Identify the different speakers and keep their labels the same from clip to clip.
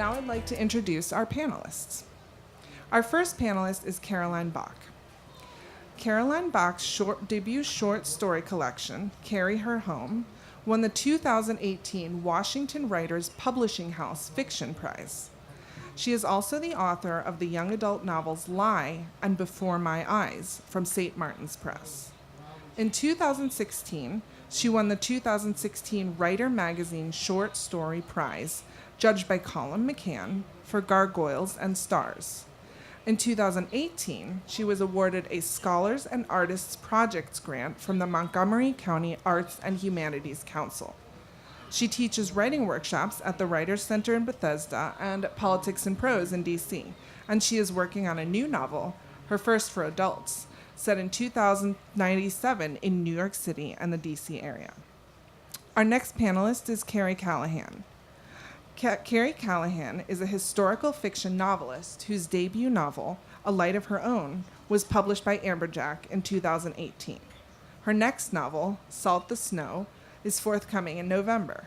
Speaker 1: now I'd like to introduce our panelists. Our first panelist is Caroline Bock. Caroline Bock's debut short story collection, Carry Her Home, won the 2018 Washington Writers Publishing House Fiction Prize. She is also the author of the young adult novels Lie and Before My Eyes from St. Martin's Press. In 2016, she won the 2016 Writer Magazine Short Story Prize, judged by Colin McCann, for Gargoyles and Stars. In 2018, she was awarded a Scholars and Artists Projects grant from the Montgomery County Arts and Humanities Council. She teaches writing workshops at the Writers Center in Bethesda and Politics and Prose in DC, and she is working on a new novel, her first for adults, set in 2097 in New York City and the DC area. Our next panelist is Carrie Callahan. Carrie Callahan is a historical fiction novelist whose debut novel, A Light of Her Own, was published by Amberjack in 2018. Her next novel, Salt the Snow, is forthcoming in November.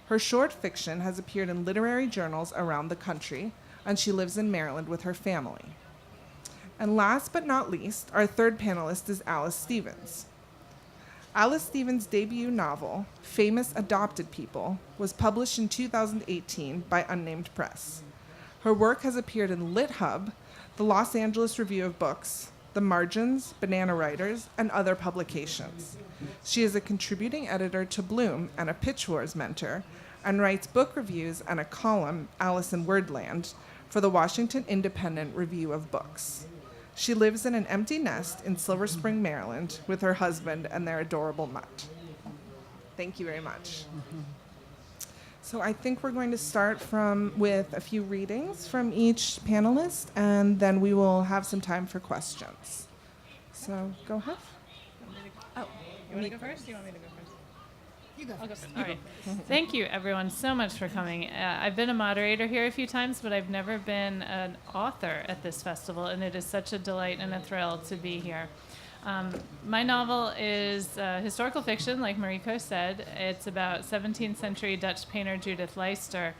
Speaker 1: Her short fiction has appeared in literary journals around the country, and she lives in Maryland with her family. And last but not least, our third panelist is Alice Stevens. Alice Stevens' debut novel, Famous Adopted People, was published in 2018 by Unnamed Press. Her work has appeared in Lit Hub, the Los Angeles Review of Books, The Margins, Banana Writers, and other publications. She is a contributing editor to Bloom and a Pitch Wars mentor, and writes book reviews and a column, Alice in Wordland, for the Washington Independent Review of Books. She lives in an empty nest in Silver Spring, Maryland, with her husband and their adorable mutt. Thank you very much. So I think we're going to start with a few readings from each panelist, and then we will have some time for questions. So go ahead.
Speaker 2: You want to go first? You want me to go first?
Speaker 3: You go.
Speaker 2: I'll go first. All right. Thank you, everyone, so much for coming. I've been a moderator here a few times, but I've never been an author at this festival, and it is such a delight and a thrill to be here. My novel is historical fiction, like Mariko said. It's about 17th century Dutch painter Judith Leister.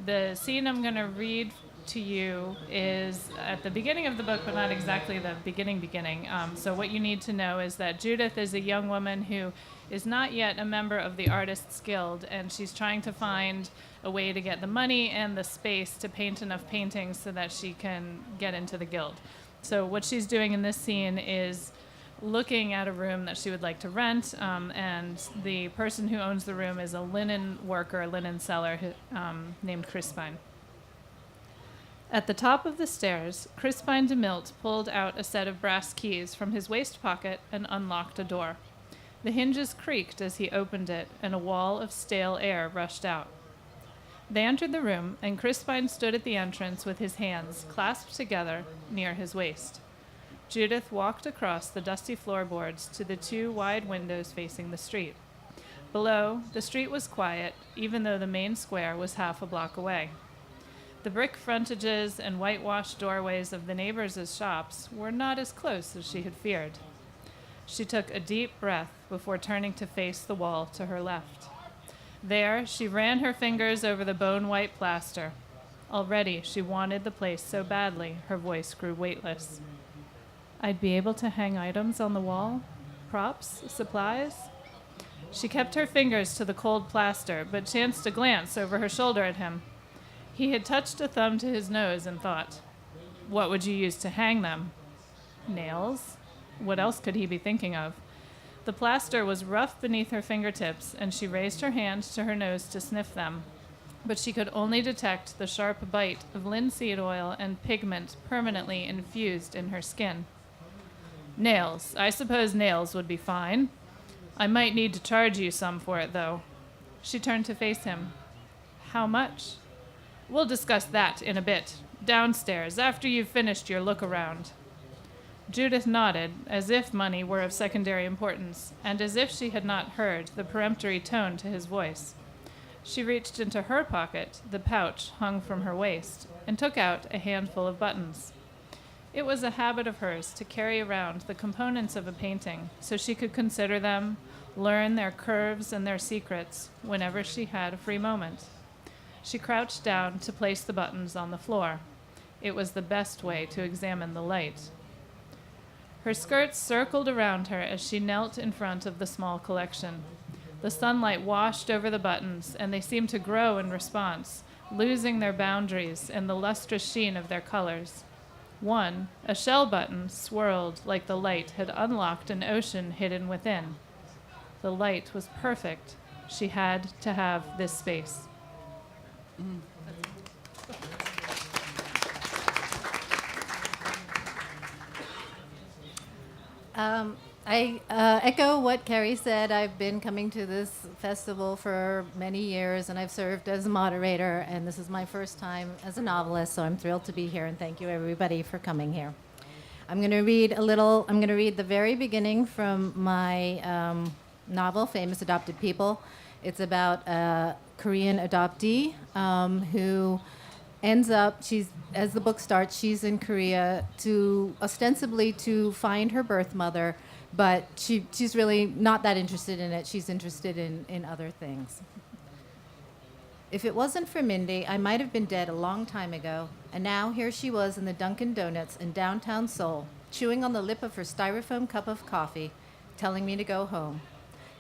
Speaker 2: The scene I'm going to read to you is at the beginning of the book, but not exactly the beginning. So what you need to know is that Judith is a young woman who is not yet a member of the Artists Guild, and she's trying to find a way to get the money and the space to paint enough paintings so that she can get into the guild. So what she's doing in this scene is looking at a room that she would like to rent, and the person who owns the room is a linen worker, a linen seller named Crispine. At the top of the stairs, Crispine de Milt pulled out a set of brass keys from his waist pocket and unlocked a door. The hinges creaked as he opened it, and a wall of stale air rushed out. They entered the room, and Crispine stood at the entrance with his hands clasped together near his waist. Judith walked across the dusty floorboards to the two wide windows facing the street. Below, the street was quiet, even though the main square was half a block away. The brick frontages and whitewashed doorways of the neighbors' shops were not as close as she had feared. She took a deep breath before turning to face the wall to her left. There, she ran her fingers over the bone-white plaster. Already, she wanted the place so badly, her voice grew weightless. I'd be able to hang items on the wall? Props? Supplies? She kept her fingers to the cold plaster, but chanced a glance over her shoulder at him. He had touched a thumb to his nose and thought, what would you use to hang them? Nails? What else could he be thinking of? The plaster was rough beneath her fingertips, and she raised her hand to her nose to sniff them, but she could only detect the sharp bite of linseed oil and pigment permanently infused in her skin. Nails. I suppose nails would be fine. I might need to charge you some for it, though. She turned to face him. How much? We'll discuss that in a bit. Downstairs, after you've finished your look around. Judith nodded, as if money were of secondary importance, and as if she had not heard the peremptory tone to his voice. She reached into her pocket, the pouch hung from her waist, and took out a handful of buttons. It was a habit of hers to carry around the components of a painting so she could consider them, learn their curves and their secrets whenever she had a free moment. She crouched down to place the buttons on the floor. It was the best way to examine the light. Her skirts circled around her as she knelt in front of the small collection. The sunlight washed over the buttons, and they seemed to grow in response, losing their boundaries and the lustrous sheen of their colors. One, a shell button, swirled like the light had unlocked an ocean hidden within. The light was perfect. She had to have this space.
Speaker 3: I echo what Carrie said. I've been coming to this festival for many years, and I've served as a moderator, and this is my first time as a novelist, so I'm thrilled to be here, and thank you, everybody, for coming here. I'm going to read the very beginning from my novel, Famous Adopted People. It's about a Korean adoptee who ends up, as the book starts, she's in Korea ostensibly to find her birth mother, but she's really not that interested in it. She's interested in other things. If it wasn't for Mindy, I might have been dead a long time ago, and now here she was in the Dunkin' Donuts in downtown Seoul, chewing on the lip of her styrofoam cup of coffee, telling me to go home.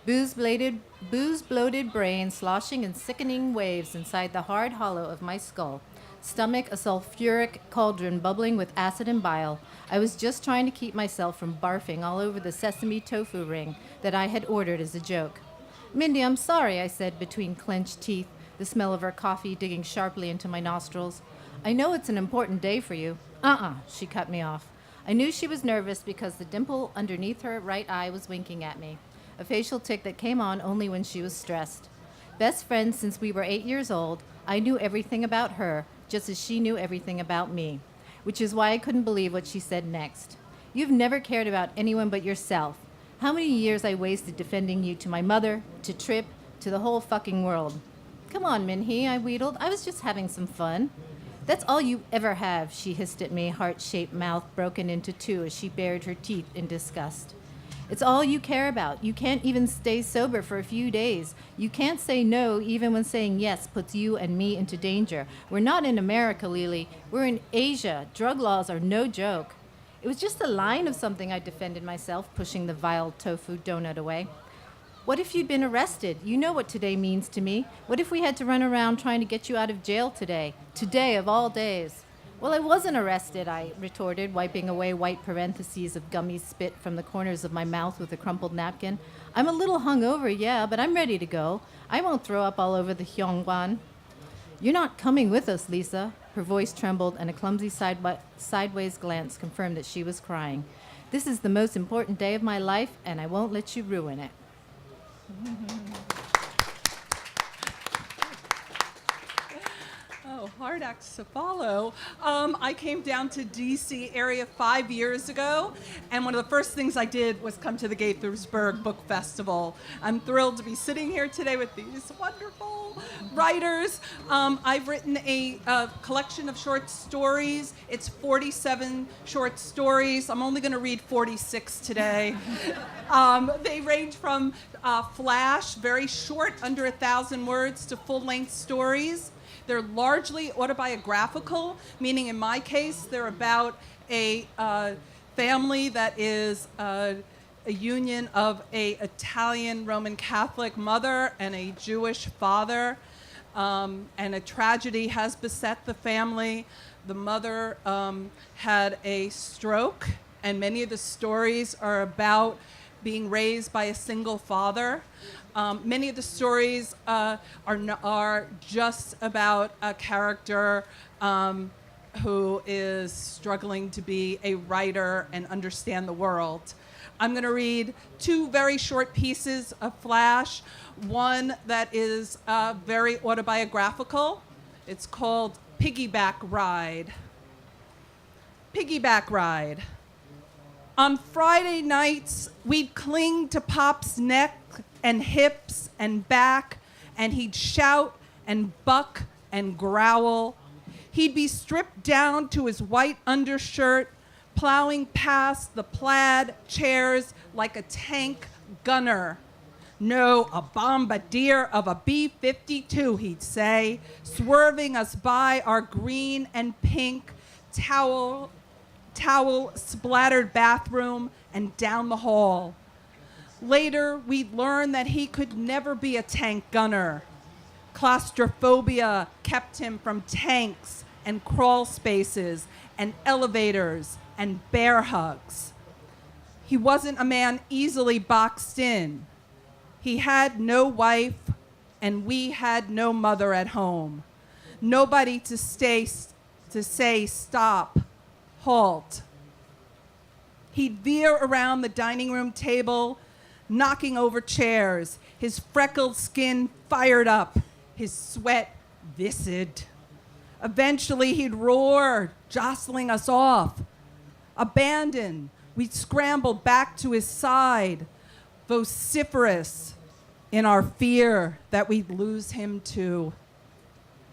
Speaker 3: Booze-bloated brain sloshing in sickening waves inside the hard hollow of my skull. Stomach a sulfuric cauldron bubbling with acid and bile. I was just trying to keep myself from barfing all over the sesame tofu ring that I had ordered as a joke. Mindy, I'm sorry, I said between clenched teeth, the smell of her coffee digging sharply into my nostrils. I know it's an important day for you. She cut me off. I knew she was nervous because the dimple underneath her right eye was winking at me, a facial tic that came on only when she was stressed. Best friends since we were 8 years old, I knew everything about her, just as she knew everything about me, which is why I couldn't believe what she said next. You've never cared about anyone but yourself. How many years I wasted defending you to my mother, to Trip, to the whole fucking world. Come on, Minhee, I wheedled. I was just having some fun. That's all you ever have, she hissed at me, heart-shaped mouth broken into two as she bared her teeth in disgust. It's all you care about. You can't even stay sober for a few days. You can't say no even when saying yes puts you and me into danger. We're not in America, Lily. We're in Asia. Drug laws are no joke. It was just a line of something, I defended myself, pushing the vile tofu donut away. What if you'd been arrested? You know what today means to me. What if we had to run around trying to get you out of jail today? Today of all days. Well, I wasn't arrested, I retorted, wiping away white parentheses of gummy spit from the corners of my mouth with a crumpled napkin. I'm a little hungover, yeah, but I'm ready to go. I won't throw up all over the Hyungwan. You're not coming with us, Lisa. Her voice trembled, and a clumsy sideways glance confirmed that she was crying. This is the most important day of my life, and I won't let you ruin it.
Speaker 4: Oh, hard acts to follow. I came down to D.C. area 5 years ago, and one of the first things I did was come to the Gaithersburg Book Festival. I'm thrilled to be sitting here today with these wonderful writers. I've written a collection of short stories. It's 47 short stories. I'm only going to read 46 today. They range from flash, very short, under 1,000 words, to full-length stories. They're largely autobiographical, meaning in my case, they're about a family that is a union of an Italian Roman Catholic mother and a Jewish father, and a tragedy has beset the family. The mother had a stroke, and many of the stories are about being raised by a single father. Many of the stories are just about a character who is struggling to be a writer and understand the world. I'm going to read two very short pieces of flash. One that is very autobiographical. It's called Piggyback Ride. Piggyback Ride. On Friday nights, we'd cling to Pop's neck and hips and back, and he'd shout and buck and growl. He'd be stripped down to his white undershirt, plowing past the plaid chairs like a tank gunner. No, a bombardier of a B-52, he'd say, swerving us by our green and pink towel-splattered bathroom and down the hall. Later, we'd learn that he could never be a tank gunner. Claustrophobia kept him from tanks and crawl spaces and elevators and bear hugs. He wasn't a man easily boxed in. He had no wife, and we had no mother at home. Nobody to say stop, halt. He'd veer around the dining room table, knocking over chairs, his freckled skin fired up, his sweat viscid. Eventually, he'd roar, jostling us off. Abandoned, we'd scramble back to his side, vociferous in our fear that we'd lose him too.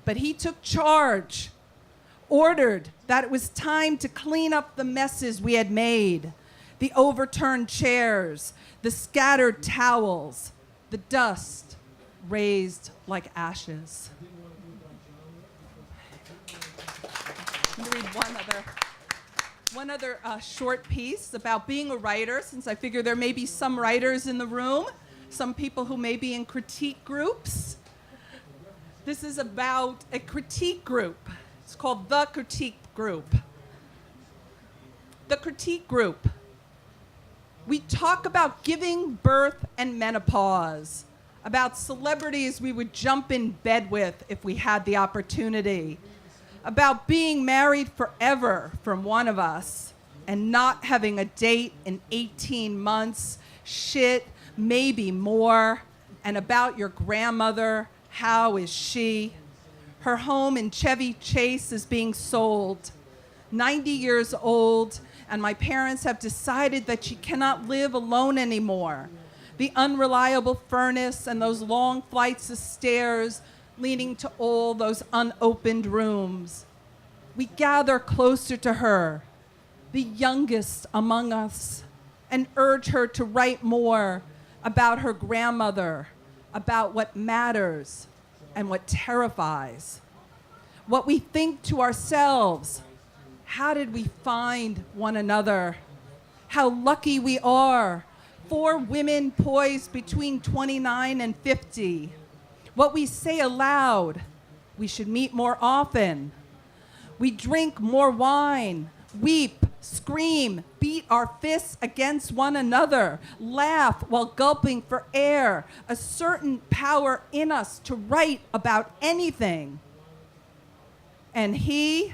Speaker 4: But he took charge, ordered that it was time to clean up the messes we had made, the overturned chairs, the scattered towels, the dust raised like ashes. I'm going to read one other short piece about being a writer, since I figure there may be some writers in the room, some people who may be in critique groups. This is about a critique group. It's called The Critique Group. The Critique Group. We talk about giving birth and menopause, about celebrities we would jump in bed with if we had the opportunity, about being married forever from one of us and not having a date in 18 months, shit, maybe more, and about your grandmother, how is she? Her home in Chevy Chase is being sold, 90 years old, and my parents have decided that she cannot live alone anymore. The unreliable furnace and those long flights of stairs leading to all those unopened rooms. We gather closer to her, the youngest among us, and urge her to write more about her grandmother, about what matters and what terrifies. What we think to ourselves, how did we find one another? How lucky we are, 4 women poised between 29 and 50. What we say aloud, we should meet more often. We drink more wine, weep, scream, beat our fists against one another, laugh while gulping for air, a certain power in us to write about anything. And he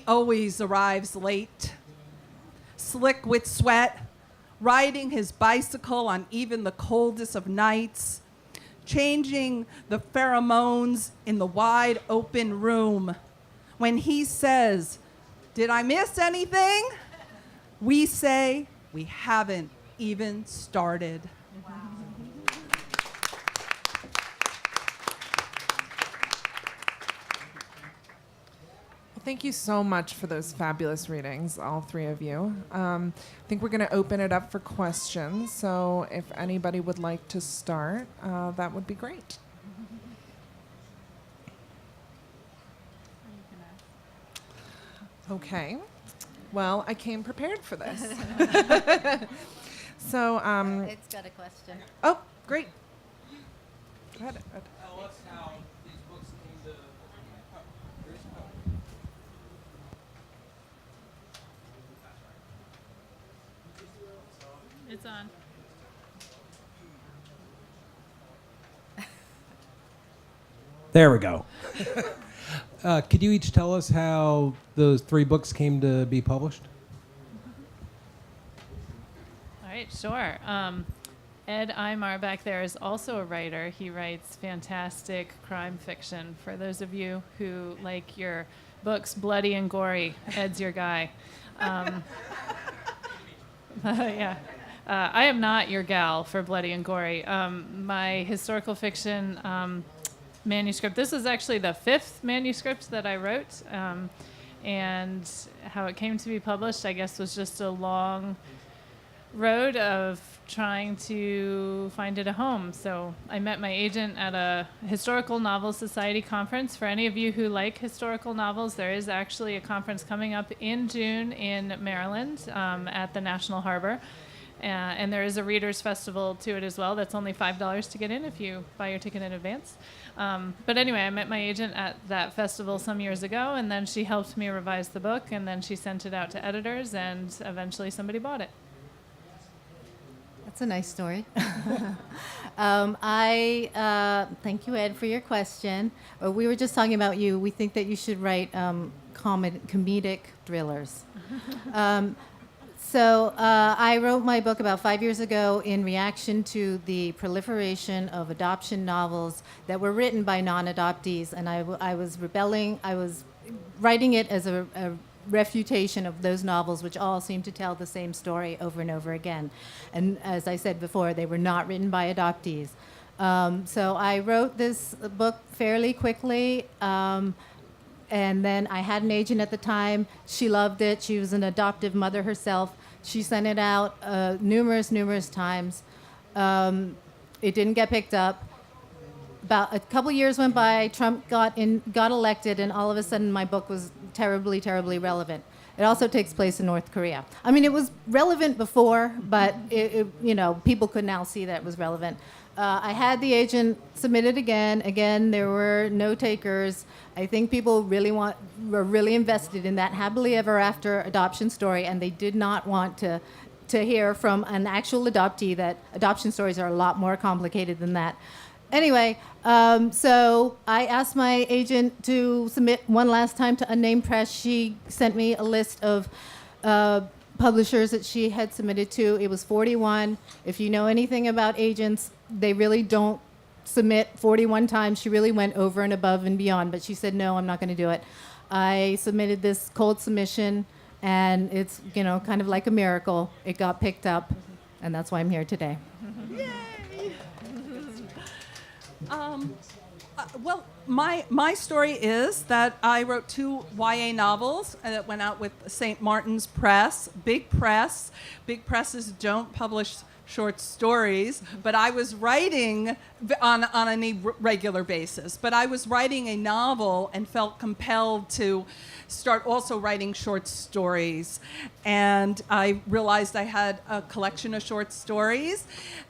Speaker 4: always arrives late, slick with sweat, riding his bicycle on even the coldest of nights, changing the pheromones in the wide open room. When he says, "Did I miss anything?" we say, "We haven't even started." Wow.
Speaker 1: Well, thank you so much for those fabulous readings, all 3 of you. I think we're going to open it up for questions. So if anybody would like to start, that would be great. Okay. Well, I came prepared for this. So,
Speaker 3: It's got a question.
Speaker 1: oh, great. Go ahead.
Speaker 5: Tell us how these books came to.
Speaker 2: It's on.
Speaker 5: There we go. Could you each tell us how those 3 books came to be published?
Speaker 2: All right, sure. Ed Imar back there is also a writer. He writes fantastic crime fiction. For those of you who like your books bloody and gory, Ed's your guy. Yeah. I am not your gal for bloody and gory. My historical fiction manuscript, this is actually the 5th manuscript that I wrote. And how it came to be published, I guess, was just a long road of trying to find it a home. So I met my agent at a Historical Novel Society conference. For any of you who like historical novels, there is actually a conference coming up in June in Maryland at the National Harbor. And there is a Readers Festival to it as well. That's only $5 to get in if you buy your ticket in advance. But anyway, I met my agent at that festival some years ago, and then she helped me revise the book, and then she sent it out to editors, and eventually somebody bought it.
Speaker 3: That's a nice story. I thank you, Ed, for your question. We were just talking about you. We think that you should write comedic thrillers. So I wrote my book about 5 years ago in reaction to the proliferation of adoption novels that were written by non-adoptees, and I was rebelling. I was writing it as a refutation of those novels, which all seem to tell the same story over and over again. And as I said before, they were not written by adoptees. So I wrote this book fairly quickly. And then I had an agent at the time. She loved it. She was an adoptive mother herself. She sent it out numerous times. It didn't get picked up. About a couple years went by. Trump got elected, and all of a sudden my book was terribly relevant. It also takes place in North Korea. I mean, it was relevant before, but people could now see that it was relevant. I had the agent submit it again. Again, there were no takers. I think people were really invested in that happily ever after adoption story, and they did not want to hear from an actual adoptee that adoption stories are a lot more complicated than that. Anyway, so I asked my agent to submit one last time to Unnamed Press. She sent me a list of publishers that she had submitted to. It was 41. If you know anything about agents, they really don't submit 41 times. She really went over and above and beyond, but she said, no, I'm not going to do it. I submitted this cold submission, and it's, kind of like a miracle. It got picked up, and that's why I'm here today.
Speaker 4: Yay! Well, my story is that I wrote 2 YA novels that went out with St. Martin's Press. Big press. Big presses don't publish short stories, but I was writing on a regular basis. But I was writing a novel and felt compelled to start also writing short stories. And I realized I had a collection of short stories.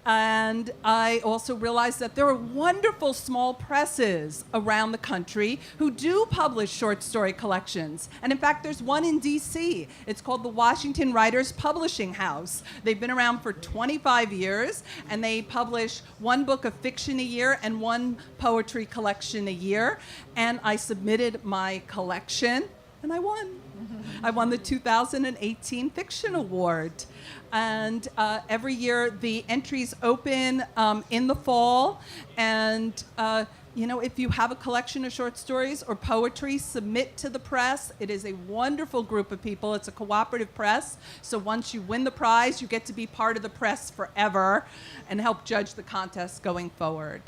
Speaker 4: And I also realized that there are wonderful small presses around the country who do publish short story collections. And in fact, there's one in DC. It's called the Washington Writers Publishing House. They've been around for 25 years, and they publish 1 book of fiction a year and 1 poetry collection a year. And I submitted my collection, and I won. I won the 2018 Fiction Award. And every year the entries open in the fall. And, if you have a collection of short stories or poetry, submit to the press. It is a wonderful group of people. It's a cooperative press. So once you win the prize, you get to be part of the press forever and help judge the contest going forward.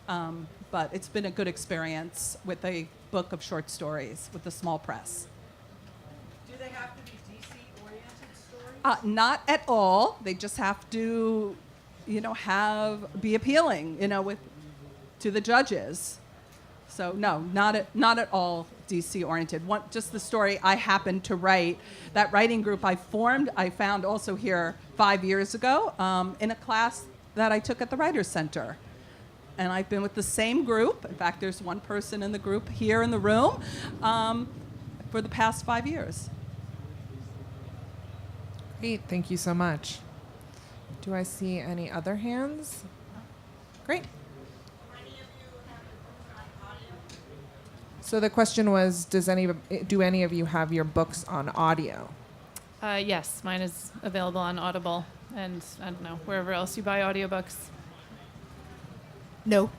Speaker 4: But it's been a good experience with a book of short stories with a small press.
Speaker 6: Do they have to be DC-oriented stories?
Speaker 4: Not at all. They just have to, be appealing, to the judges. So no, not at all DC-oriented. Just the story I happened to write. That writing group I found also here 5 years ago in a class that I took at the Writers Center. And I've been with the same group. In fact, there's one person in the group here in the room for the past 5 years.
Speaker 1: Great, thank you so much. Do I see any other hands? Great. So the question was, do any of you have your books on audio?
Speaker 2: Yes, mine is available on Audible and, I don't know, wherever else you buy audiobooks.
Speaker 3: No.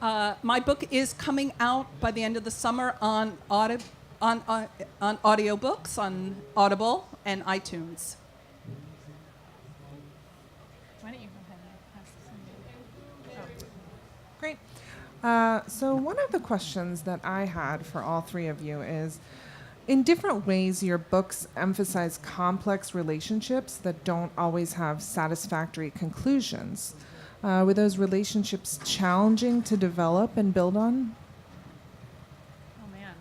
Speaker 4: My book is coming out by the end of the summer on audiobooks, on Audible and iTunes.
Speaker 2: Why don't you go ahead and pass this on?
Speaker 1: Great. So one of the questions that I had for all 3 of you is, In different ways, your books emphasize complex relationships that don't always have satisfactory conclusions. Were those relationships challenging to develop and build on?
Speaker 2: Oh man.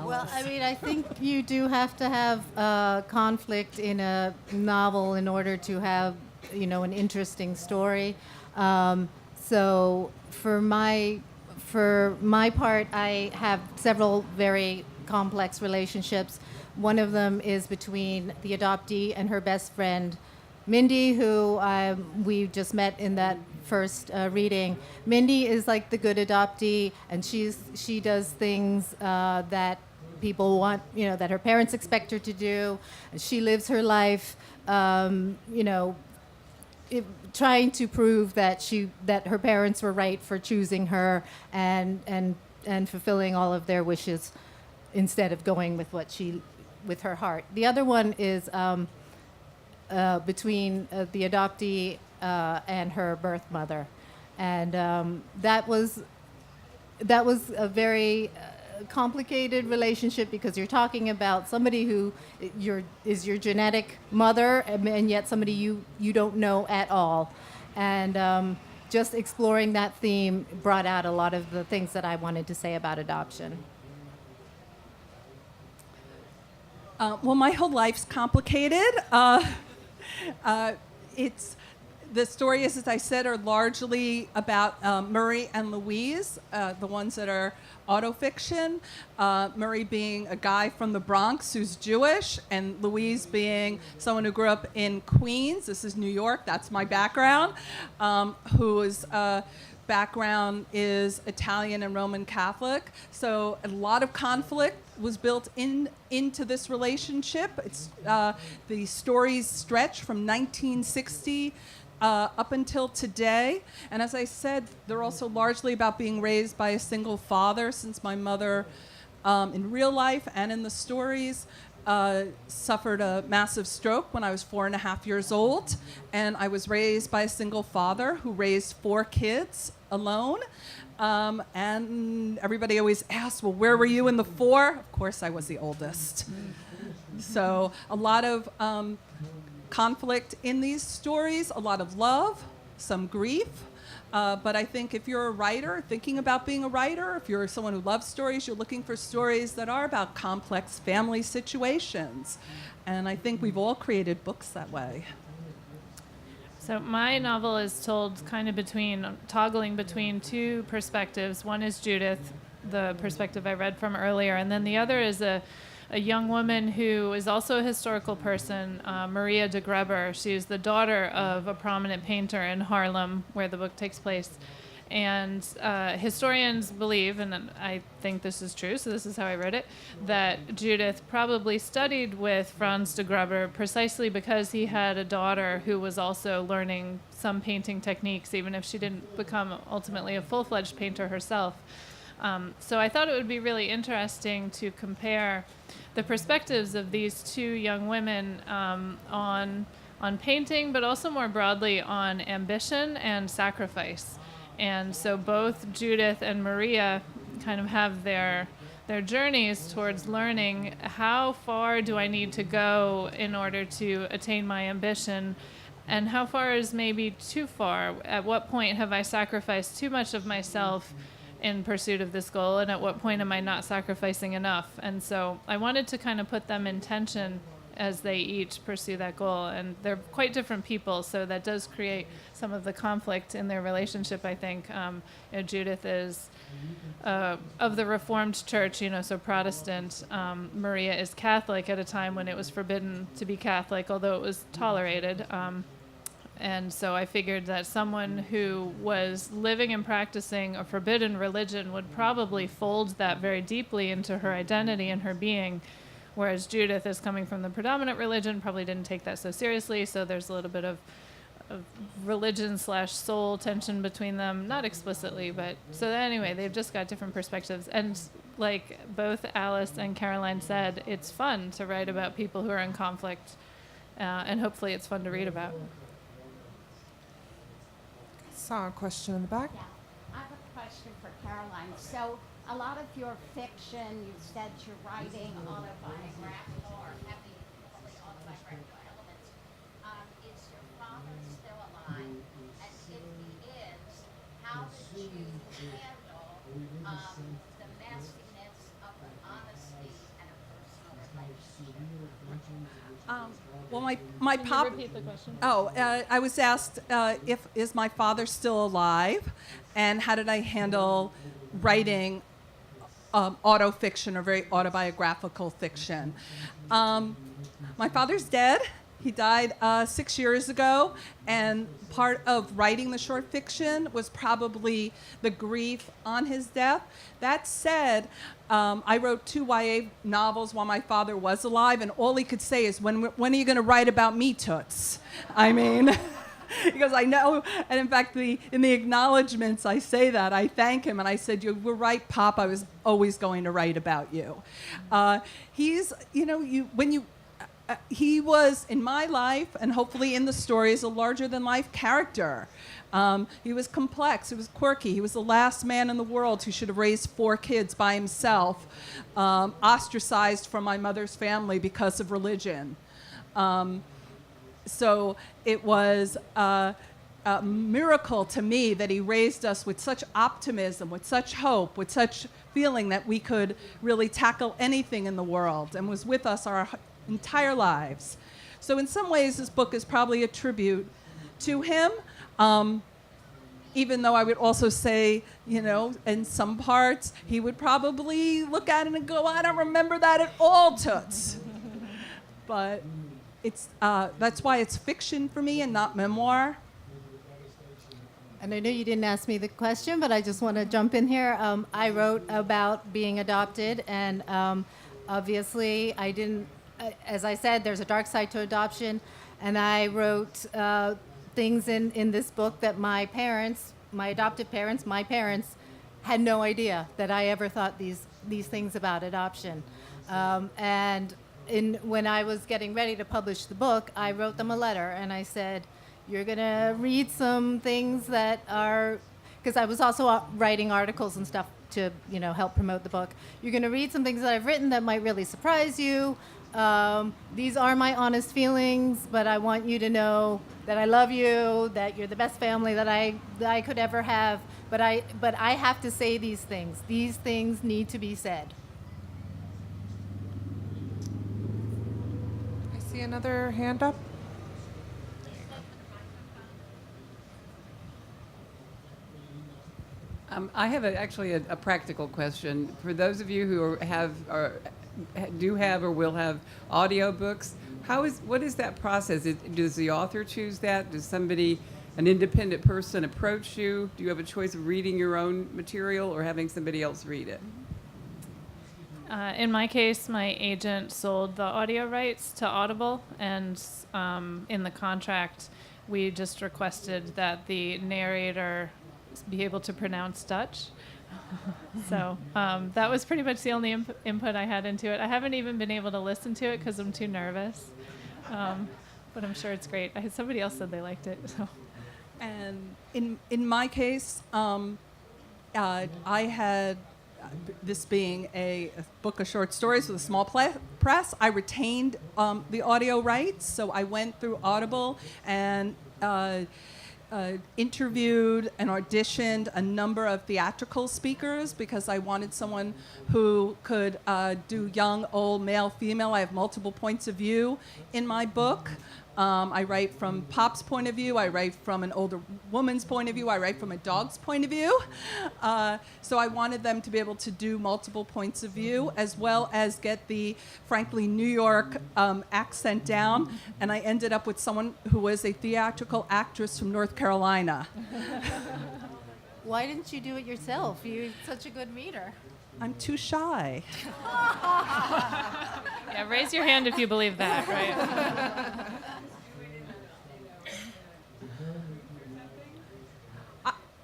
Speaker 3: Well, I mean, I think you do have to have conflict in a novel in order to have, an interesting story. So for my part, I have several very complex relationships. One of them is between the adoptee and her best friend, Mindy, who we just met in that first reading. Mindy is like the good adoptee, and she does things that people want, that her parents expect her to do. She lives her life, trying to prove that her parents were right for choosing her and fulfilling all of their wishes instead of going with her heart. The other one is between the adoptee and her birth mother, and that was a very complicated relationship because you're talking about somebody who is your genetic mother and yet somebody you don't know at all, and just exploring that theme brought out a lot of the things that I wanted to say about adoption.
Speaker 4: Well, my whole life's complicated. The stories, as I said, are largely about Murray and Louise, the ones that are autofiction. Murray being a guy from the Bronx who's Jewish, and Louise being someone who grew up in Queens. This is New York. That's my background. Whose background is Italian and Roman Catholic. So a lot of conflict was built into this relationship. The stories stretch from 1960 up until today. And as I said, they're also largely about being raised by a single father, since my mother, in real life and in the stories, suffered a massive stroke when I was 4.5 years old. And I was raised by a single father who raised 4 kids alone. And everybody always asks, well, where were you in the 4? Of course, I was the oldest. So a lot of conflict in these stories, a lot of love, some grief. But I think if you're a writer, thinking about being a writer, if you're someone who loves stories, you're looking for stories that are about complex family situations. And I think we've all created books that way.
Speaker 2: So my novel is told kind of toggling between 2 perspectives. One is Judith, the perspective I read from earlier, and then the other is a young woman who is also a historical person, Maria de Greber. She's the daughter of a prominent painter in Harlem, where the book takes place. And historians believe, and I think this is true, so this is how I read it, that Judith probably studied with Franz de Greber precisely because he had a daughter who was also learning some painting techniques, even if she didn't become ultimately a full-fledged painter herself. So I thought it would be really interesting to compare the perspectives of these 2 young women on painting, but also more broadly on ambition and sacrifice. And so both Judith and Maria kind of have their journeys towards learning how far do I need to go in order to attain my ambition, and how far is maybe too far. At what point have I sacrificed too much of myself in pursuit of this goal, and at what point am I not sacrificing enough? And so I wanted to kind of put them in tension as they each pursue that goal. And they're quite different people, so that does create some of the conflict in their relationship, I think. Judith is of the Reformed Church, so Protestant. Maria is Catholic at a time when it was forbidden to be Catholic, although it was tolerated. And so I figured that someone who was living and practicing a forbidden religion would probably fold that very deeply into her identity and her being, whereas Judith is coming from the predominant religion, probably didn't take that so seriously, so there's a little bit of religion/soul tension between them, not explicitly, but so anyway, they've just got different perspectives. And like both Alice and Caroline said, it's fun to write about people who are in conflict, and hopefully it's fun to read about.
Speaker 1: Saw a question in the back.
Speaker 7: Yeah, I have a question for Caroline. So a lot of your fiction, you said you're writing autobiographical or heavy autobiographical elements. Is your father still alive? And if he is, how did you handle the messiness of the honesty and a personal relationship?
Speaker 4: Well, my
Speaker 2: Can
Speaker 4: pop.
Speaker 2: you repeat the question?
Speaker 4: I was asked if is my father still alive, and how did I handle writing auto fiction or very autobiographical fiction. My father's dead. He died 6 years ago, and part of writing the short fiction was probably the grief on his death. That said, I wrote 2 YA novels while my father was alive, and all he could say is, when are you going to write about me, Toots? I mean... Because I know, and in fact, in the acknowledgments, I say that. I thank him, and I said, "You were right, Pop. I was always going to write about you." He was in my life, and hopefully in the stories, a larger-than-life character. He was complex. He was quirky. He was the last man in the world who should have raised 4 kids by himself, ostracized from my mother's family because of religion. So it was a miracle to me that he raised us with such optimism, with such hope, with such feeling that we could really tackle anything in the world, and was with us our entire lives. So in some ways, this book is probably a tribute to him, even though I would also say, in some parts, he would probably look at it and go, "I don't remember that at all, Toots." But that's why it's fiction for me and not memoir.
Speaker 3: And I know you didn't ask me the question, but I just want to jump in here. I wrote about being adopted, and obviously I didn't, as I said, there's a dark side to adoption, and I wrote things in this book that my adoptive parents, my parents, had no idea that I ever thought these things about adoption. When I was getting ready to publish the book, I wrote them a letter, and I said, "You're going to read some things that are," because I was also writing articles and stuff to help promote the book. "You're going to read some things that I've written that might really surprise you. These are my honest feelings, but I want you to know that I love you, that you're the best family that I could ever have. But I have to say these things. These things need to be said."
Speaker 1: I see another hand up.
Speaker 8: I have actually a practical question. For those of you who do have or will have audiobooks, what is that process? Does the author choose that? Does an independent person approach you? Do you have a choice of reading your own material or having somebody else read it?
Speaker 2: In my case, my agent sold the audio rights to Audible, and in the contract, we just requested that the narrator be able to pronounce Dutch. So that was pretty much the only input I had into it. I haven't even been able to listen to it because I'm too nervous, but I'm sure it's great. Somebody else said they liked it. So.
Speaker 4: And in my case, I had, this being a book of short stories with a small press, I retained the audio rights. So I went through Audible and interviewed and auditioned a number of theatrical speakers because I wanted someone who could do young, old, male, female. I have multiple points of view in my book. I write from Pop's point of view. I write from an older woman's point of view. I write from a dog's point of view. So I wanted them to be able to do multiple points of view as well as get the, frankly, New York accent down. And I ended up with someone who was a theatrical actress from North Carolina.
Speaker 3: Why didn't you do it yourself? You're such a good reader.
Speaker 4: I'm too shy.
Speaker 2: Yeah, raise your hand if you believe that, right?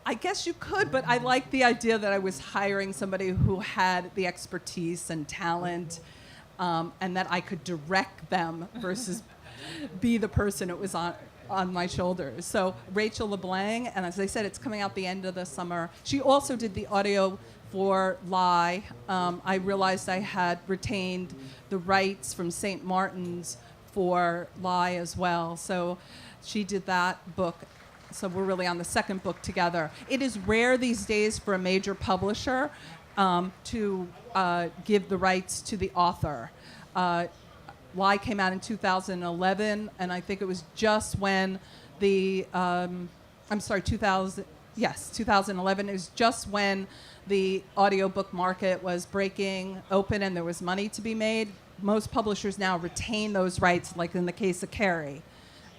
Speaker 4: I guess you could, but I like the idea that I was hiring somebody who had the expertise and talent, and that I could direct them versus be the person it was on my shoulders. So Rachel LeBlanc, and as I said, it's coming out the end of the summer. She also did the audio for Lie. I realized I had retained the rights from St. Martin's for Lie as well. So she did that book. So we're really on the second book together. It is rare these days for a major publisher to give the rights to the author. Lie came out in 2011, and I think it was just when 2011. It was just when the audiobook market was breaking open and there was money to be made. Most publishers now retain those rights, like in the case of Carrie.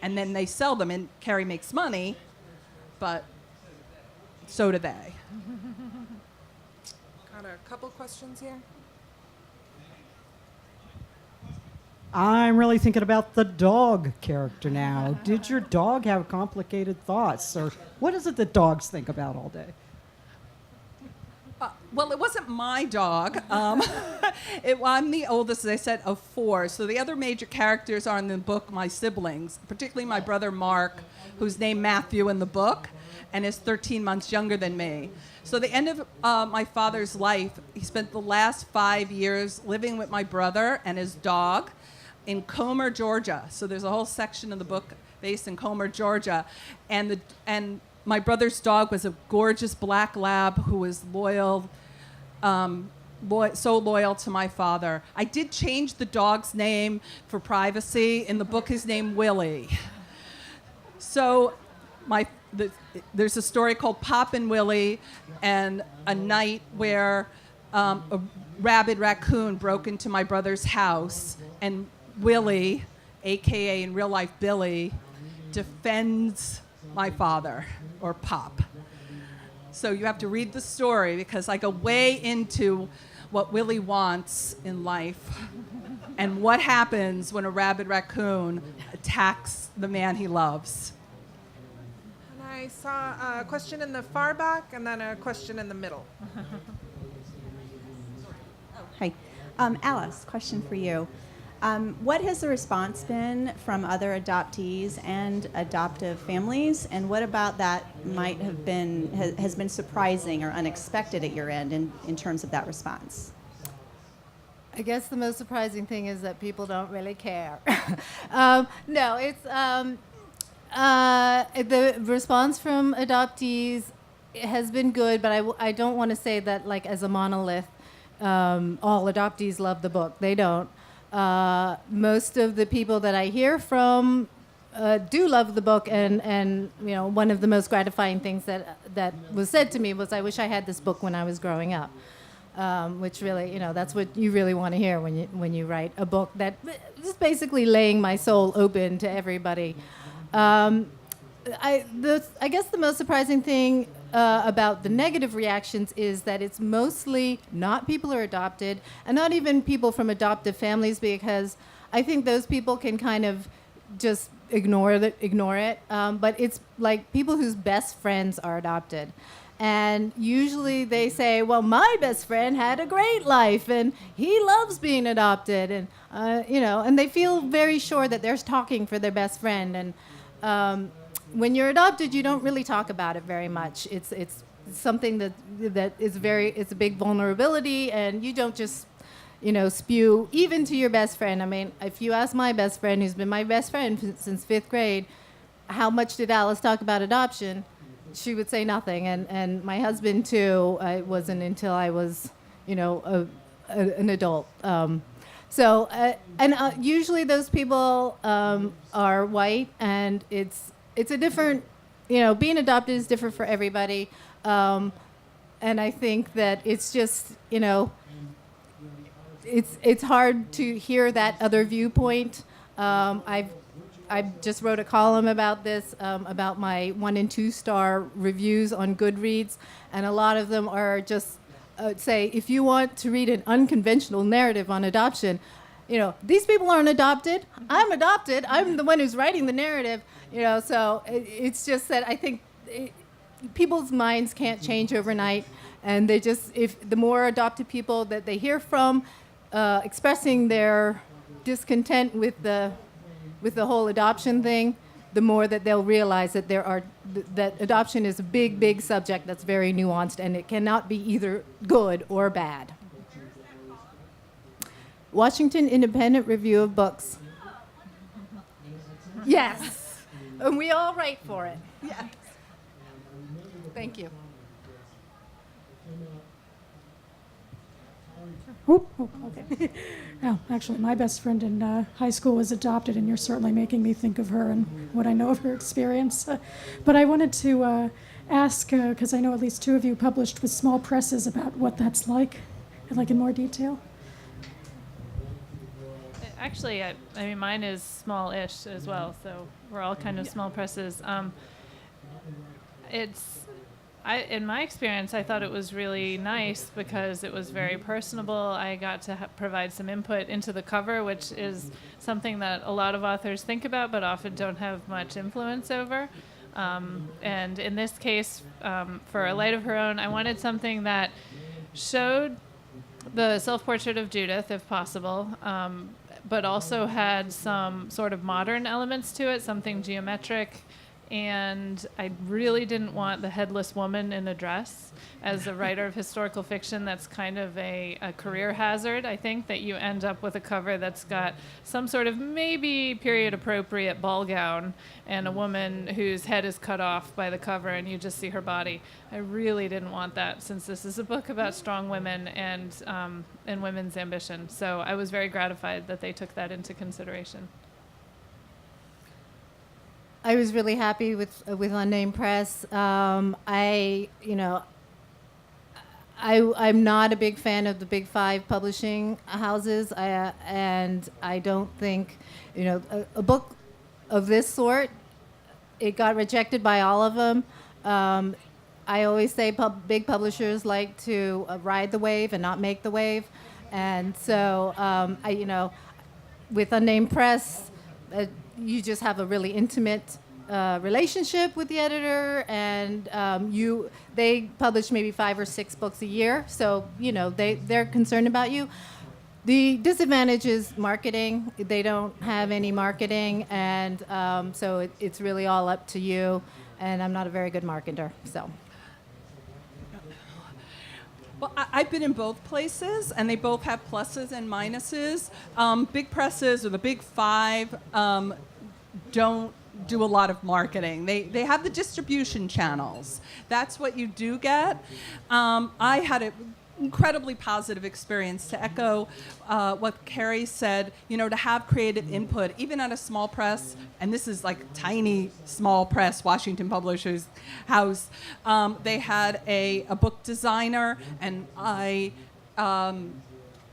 Speaker 4: And then they sell them, and Carrie makes money, but so do they.
Speaker 1: Got a couple questions here.
Speaker 6: I'm really thinking about the dog character now. Did your dog have complicated thoughts? Or what is it that dogs think about all day?
Speaker 4: Well, it wasn't my dog. I'm the oldest, as I said, of four. So the other major characters are in the book my siblings, particularly my brother Mark, who's named Matthew in the book, and is 13 months younger than me. So the end of my father's life, he spent the last 5 years living with my brother and his dog in Comer, Georgia. So there's a whole section of the book based in Comer, Georgia. And my brother's dog was a gorgeous black lab who was loyal, so loyal to my father. I did change the dog's name for privacy. In the book, his name Willie. So there's a story called Pop and Willie, and a night where a rabid raccoon broke into my brother's house, and Willie, AKA in real life Billy, defends my father, or Pop. So you have to read the story because I go way into what Willie wants in life and what happens when a rabid raccoon attacks the man he loves.
Speaker 1: And I saw a question in the far back and then a question in the middle.
Speaker 9: Hi. Alice, question for you. What has the response been from other adoptees and adoptive families, and what about that might have been has been surprising or unexpected at your end in terms of that response?
Speaker 3: I guess the most surprising thing is that people don't really care. No, it's the response from adoptees has been good, but I don't want to say that like as a monolith, all adoptees love the book. They don't. Most of the people that I hear from do love the book, and you know, one of the most gratifying things that was said to me was, "I wish I had this book when I was growing up," which really, you know, that's what you really want to hear when you write a book that is basically laying my soul open to everybody. I guess the most surprising thing about the negative reactions is that it's mostly not people who are adopted, and not even people from adoptive families, because I think those people can kind of just ignore it. But it's like people whose best friends are adopted. And usually they say, well, my best friend had a great life and he loves being adopted. And, you know, and they feel very sure that they're talking for their best friend. And when you're adopted, you don't really talk about it very much. It's something that is it's a big vulnerability, and you don't just, you know, spew even to your best friend. I mean, if you ask my best friend, who's been my best friend since 5th grade, how much did Alice talk about adoption? She would say nothing. And my husband too. It wasn't until I was, you know, an adult. Usually those people are white, and it's a different, you know, being adopted is different for everybody. And I think that it's just, you know, it's hard to hear that other viewpoint. I just wrote a column about this, about my 1- and 2-star reviews on Goodreads, and a lot of them are just say, if you want to read an unconventional narrative on adoption, you know, these people aren't adopted. I'm adopted. I'm the one who's writing the narrative. You know, so it's just that I think people's minds can't change overnight, and they just, if the more adopted people that they hear from expressing their discontent with the whole adoption thing, the more that they'll realize that that adoption is a big, big subject that's very nuanced, and it cannot be either good or bad. Washington Independent Review of Books. Yes, and we all write for it. Yes. Thank you.
Speaker 10: Okay. Oh, actually, my best friend in high school was adopted, and you're certainly making me think of her and what I know of her experience. But I wanted to ask, because I know at least 2 of you published with small presses, about what that's like in more detail.
Speaker 2: Actually, I mean, mine is small-ish as well, so we're all kind of small presses. In my experience, I thought it was really nice because it was very personable. I got to provide some input into the cover, which is something that a lot of authors think about but often don't have much influence over. And in this case, for A Light of Her Own, I wanted something that showed the self-portrait of Judith, if possible, but also had some sort of modern elements to it, something geometric. And I really didn't want the headless woman in a dress. As a writer of historical fiction, that's kind of a career hazard, I think, that you end up with a cover that's got some sort of maybe period-appropriate ball gown and a woman whose head is cut off by the cover and you just see her body. I really didn't want that, since this is a book about strong women and women's ambition. So I was very gratified that they took that into consideration.
Speaker 3: I was really happy with Unnamed Press. I'm not a big fan of the big 5 publishing houses, and I don't think, a book of this sort, it got rejected by all of them. I always say big publishers like to ride the wave and not make the wave, and so with Unnamed Press, you just have a really intimate relationship with the editor, and they publish maybe 5 or 6 books a year, so they're concerned about you. The disadvantage is marketing. They don't have any marketing, and so it's really all up to you, and I'm not a very good marketer, so.
Speaker 4: Well, I've been in both places, and they both have pluses and minuses. Big presses, or the big 5, don't do a lot of marketing. They have the distribution channels. That's what you do get. I had an incredibly positive experience. To echo what Carrie said, to have creative input, even at a small press, and this is like tiny small press, Washington Publishers House. They had a book designer, and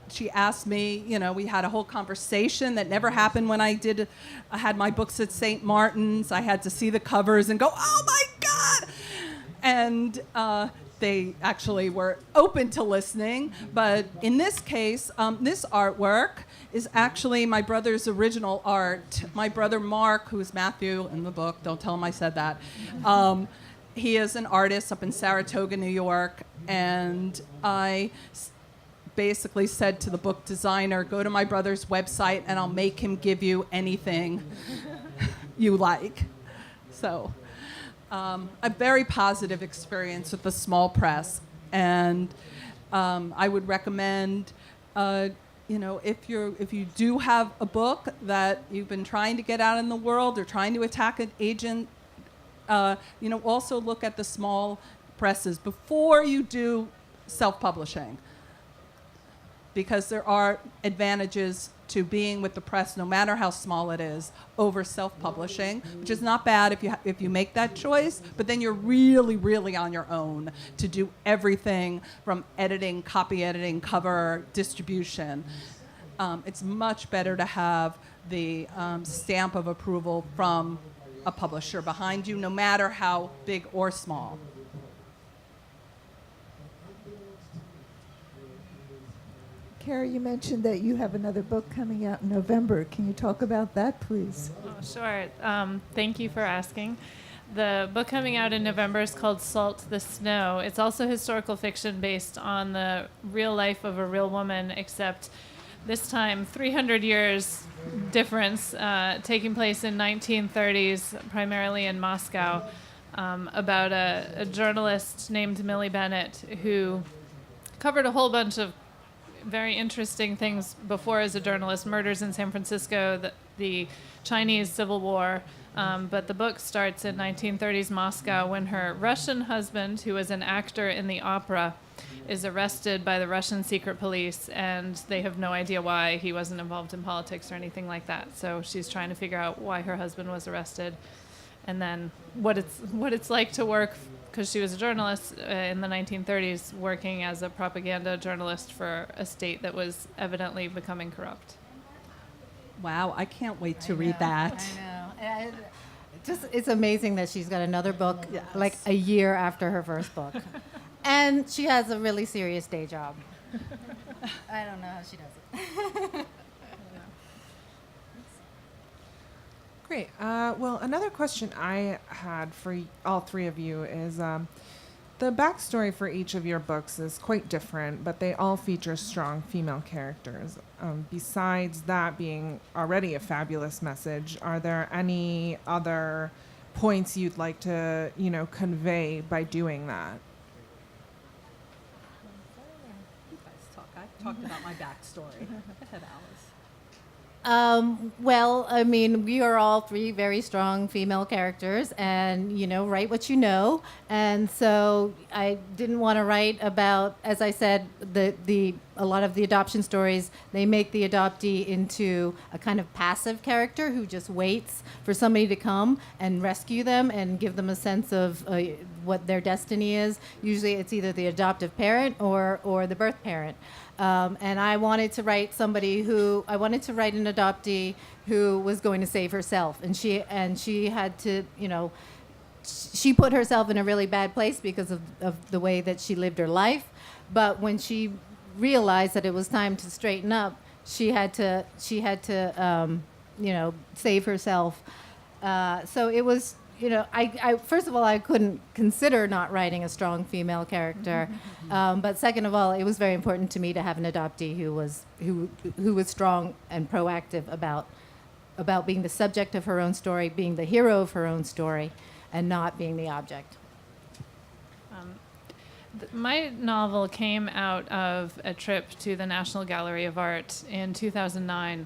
Speaker 4: she asked me, we had a whole conversation that never happened when I had my books at St. Martin's. I had to see the covers and go, oh my God! And they actually were open to listening. But in this case, this artwork is actually my brother's original art. My brother Mark, who is Matthew in the book, don't tell him I said that. He is an artist up in Saratoga, New York, and I basically said to the book designer, go to my brother's website and I'll make him give you anything you like. So a very positive experience with the small press, and I would recommend if you do have a book that you've been trying to get out in the world or trying to attack an agent, also look at the small presses before you do self-publishing, because there are advantages to being with the press, no matter how small it is, over self-publishing, which is not bad if you make that choice, but then you're really, really on your own to do everything from editing, copy editing, cover, distribution. It's much better to have the stamp of approval from a publisher behind you, no matter how big or small.
Speaker 11: Carrie, you mentioned that you have another book coming out in November. Can you talk about that, please?
Speaker 2: Oh, sure. Thank you for asking. The book coming out in November is called Salt the Snow. It's also historical fiction based on the real life of a real woman, except this time 300 years difference, taking place in 1930s, primarily in Moscow, about a journalist named Millie Bennett who covered a whole bunch of very interesting things before as a journalist: murders in San Francisco, the Chinese Civil War. But the book starts in 1930s Moscow when her Russian husband, who was an actor in the opera, is arrested by the Russian secret police, and they have no idea why. He wasn't involved in politics or anything like that. So she's trying to figure out why her husband was arrested, and then what it's like to work, because she was a journalist in the 1930s, working as a propaganda journalist for a state that was evidently becoming corrupt.
Speaker 4: Wow, I can't wait to read that.
Speaker 3: I know. It's amazing that she's got another book like a year after her first book. And she has a really serious day job. I don't know how she does it.
Speaker 1: Great. Well, another question I had for all three of you is the backstory for each of your books is quite different, but they all feature strong female characters. Besides that being already a fabulous message, are there any other points you'd like to, convey by doing that?
Speaker 4: You guys talk. I talked about my backstory. Go ahead, Alice.
Speaker 3: Well, I mean, we are all three very strong female characters, and write what you know. And so I didn't want to write about, as I said, a lot of the adoption stories, they make the adoptee into a kind of passive character who just waits for somebody to come and rescue them and give them a sense of what their destiny is. Usually it's either the adoptive parent or the birth parent. And I wanted to write an adoptee who was going to save herself. And she had to, she put herself in a really bad place because of the way that she lived her life. But when she realized that it was time to straighten up, she had to save herself. So it was, I first of all, I couldn't consider not writing a strong female character, but second of all, it was very important to me to have an adoptee who was strong and proactive about being the subject of her own story, being the hero of her own story, and not being the object.
Speaker 2: My novel came out of a trip to the National Gallery of Art in 2009.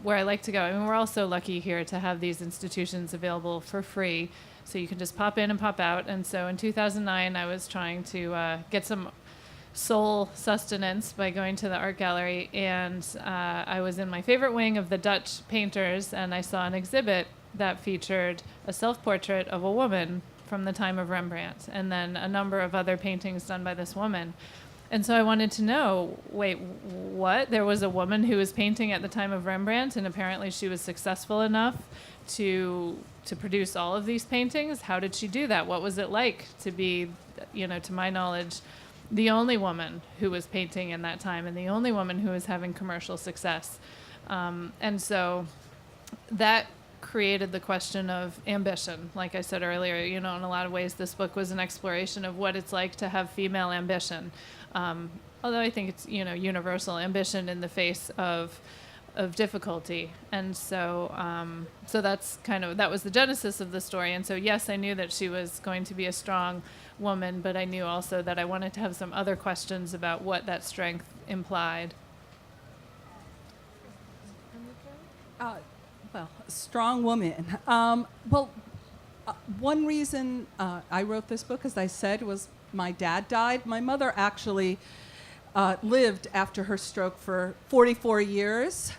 Speaker 2: Where I like to go. I mean, we're all so lucky here to have these institutions available for free, so you can just pop in and pop out. And so in 2009, I was trying to get some soul sustenance by going to the art gallery, and I was in my favorite wing of the Dutch painters, and I saw an exhibit that featured a self-portrait of a woman from the time of Rembrandt, and then a number of other paintings done by this woman. And so I wanted to know, wait, what? There was a woman who was painting at the time of Rembrandt, and apparently she was successful enough to produce all of these paintings. How did she do that? What was it like to be, to my knowledge, the only woman who was painting in that time and the only woman who was having commercial success? And so that created the question of ambition. Like I said earlier, in a lot of ways, this book was an exploration of what it's like to have female ambition. Although I think it's, universal ambition in the face of difficulty. And so that was the genesis of the story. And so, yes, I knew that she was going to be a strong woman, but I knew also that I wanted to have some other questions about what that strength implied.
Speaker 4: Well, a strong woman. One reason I wrote this book, as I said, was my dad died. My mother actually lived after her stroke for 44 years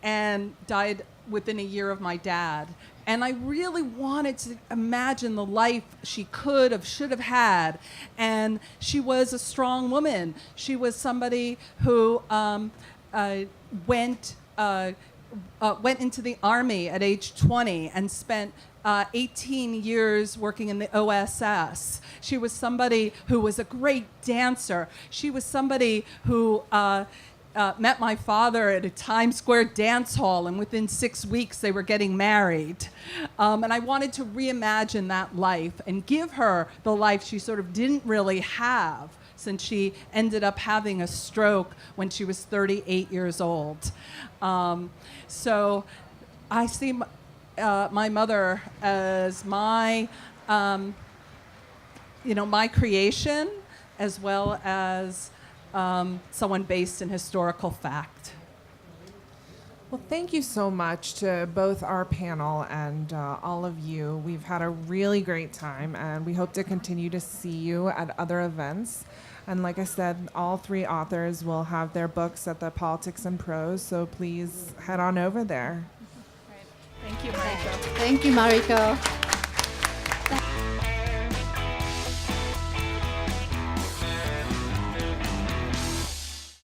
Speaker 4: and died within a year of my dad. And I really wanted to imagine the life she should have had. And she was a strong woman. She was somebody who went into the Army at age 20 and spent 18 years working in the OSS. She was somebody who was a great dancer. She was somebody who met my father at a Times Square dance hall, and within 6 weeks they were getting married. And I wanted to reimagine that life and give her the life she sort of didn't really have. since she ended up having a stroke when she was 38 years old. So I see my mother as my, my creation, as well as someone based in historical fact.
Speaker 1: Well, thank you so much to both our panel and all of you. We've had a really great time, and we hope to continue to see you at other events. And like I said, all three authors will have their books at the Politics and Prose, so please head on over there.
Speaker 2: Thank you, Mariko.
Speaker 3: Thank you, Mariko.